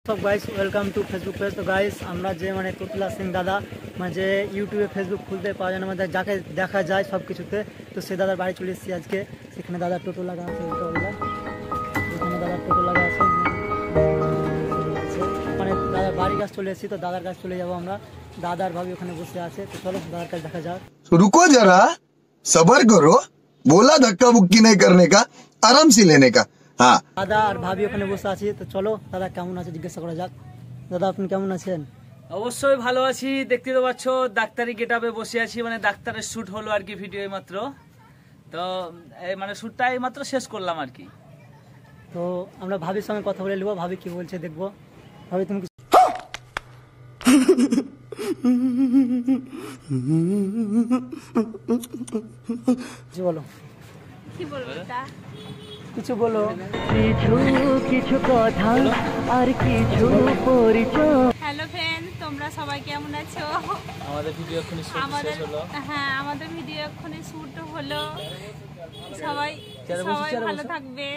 সব guys welcome to Facebook page. তো guys আমরা যে মানে তুতলা সিং দাদা মানে যে ইউটিউবে ফেসবুক খুলতে পাওয়া যায় না, মানে যাকে দেখা যায় সব কিছুতে, তো সে দাদার বাড়ি চলে এসেছি আজকে। সেখানে দাদার টোটো লাগা আছে, এখানে দাদার টোটো লাগা আছে, মানে দাদার বাড়ির কাছে চলে এসেছি। তো দাদার কাছে চলে যাবো আমরা। দাদার ভাবি ওখানে বসে আছে, তো চলো দাদার কাছে দেখা যাক। रुको जरा सबर करो, बोला धक्का बुक्की नहीं करने का, आराम से लेने का। हाँ দাদা আর ভাবি ওখানে বসে আছি, তো চলো দাদা কেমন আছে জিজ্ঞাসা করা যাক। দাদা আপনি কেমন আছেন? অবশ্যই ভালো আছি, দেখতে তো পাচ্ছ ডাক্তারি গেটআপে বসে আছি, মানে ডাক্তারের শুট হলো আর কি ভিডিও মাত্র। তো এই মানে শুটটা এই মাত্র শেষ করলাম আর কি। তো আমরা ভাবির সঙ্গে কথা বলে নেবো, ভাবি কি বলছে দেখবো। ভাবি তুমি কিছু বলো, কি বলবো তা? কিছু বলো। কিছু কথা আর কিছু পরিচয়। হ্যালো ফ্রেন্ড, তোমরা সবাই কেমন আছো? আমাদের ভিডিও এখনই শুট আমাদের শেষ হলো। হ্যাঁ, আমাদের ভিডিও এক্ষুনি শুট হলো। সবাই ভালো থাকবে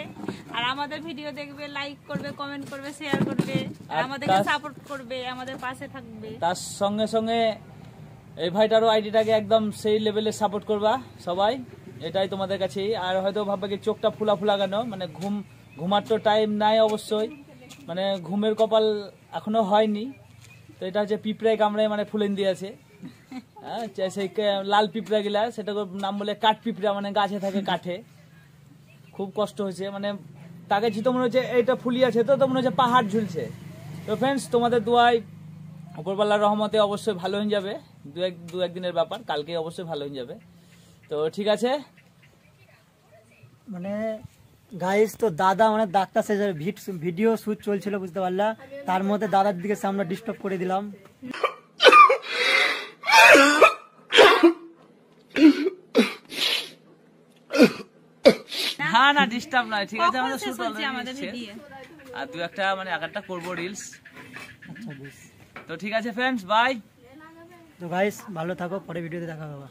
আর আমাদের ভিডিও দেখবে, লাইক করবে, কমেন্ট করবে, শেয়ার করবে আর আর আমাদেরকে সাপোর্ট করবে, আমাদের পাশে থাকবে। তার সঙ্গে সঙ্গে এই ভাইটারও আইডিটাকে একদম সেই লেভেলে সাপোর্ট করবা সবাই, এটাই তোমাদের কাছেই। আর হয়তো ভাববে কি চোখটা ফুলা ফুলা কেন, মানে ঘুমার তো টাইম নাই অবশ্যই, মানে ঘুমের কপাল এখনো হয়নি। তো এটা হচ্ছে পিঁপড়ায় কামড়ায় মানে ফুলেন দিয়েছে, হ্যাঁ সেই লাল পিঁপড়া গিলা, সেটা নাম বলে কাঠ পিঁপড়া, মানে গাছে থাকে কাঠে। খুব কষ্ট হয়েছে, মানে তাকে জিতো মনে হচ্ছে এইটা ফুলি আছে, তো মনে হচ্ছে পাহাড় ঝুলছে। তো ফ্রেন্ডস তোমাদের দোয়ায় উপরওয়ালার রহমতে অবশ্যই ভালো হয়ে যাবে, দু একদিনের ব্যাপার, কালকে অবশ্যই ভালো হয়ে যাবে। তো ঠিক আছে মানে গাইস, তো দাদা মানে ডাক্তার সে ভিডিও শুট চলছিল বুঝতে পারলা, তার মধ্যে দাদার দিকে আমরা ডিস্টার্ব করে দিলাম। না ডিস্টার্ব নয়, ঠিক আছে, আমাদের শুট আমাদের ভিডিও আর দু একটা মানে এক একটা করবো রিলস। আচ্ছা বেশ, তো ঠিক আছে ফ্রেন্ডস, বাই। তো গাইস ভালো থাকো, পরে ভিডিওতে দেখা হবে।